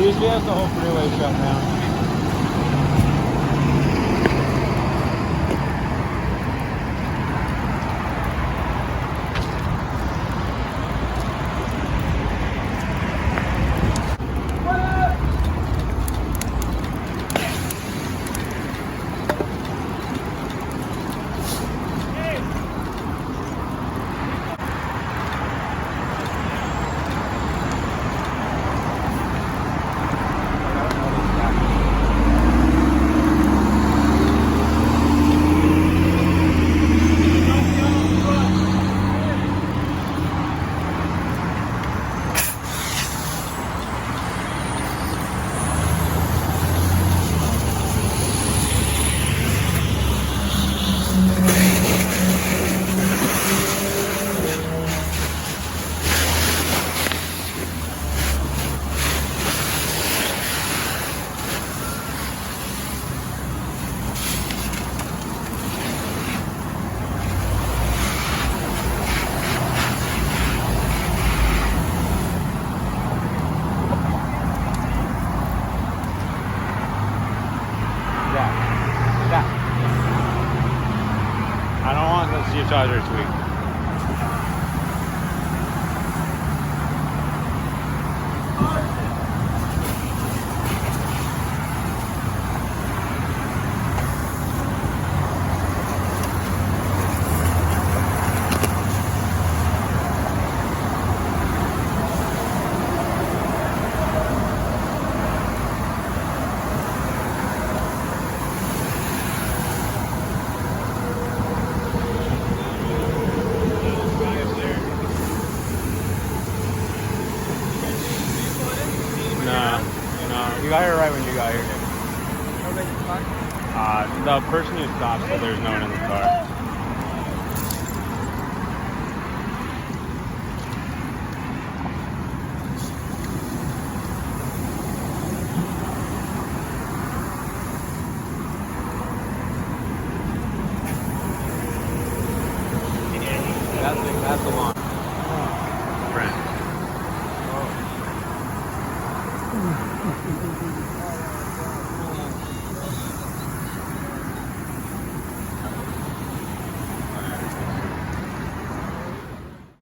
usually has the whole freeway shut down. I don't want to see your charger tweak. No, you got here right when you got here. The person who stopped said there's no one in the car. That's the one. Friend.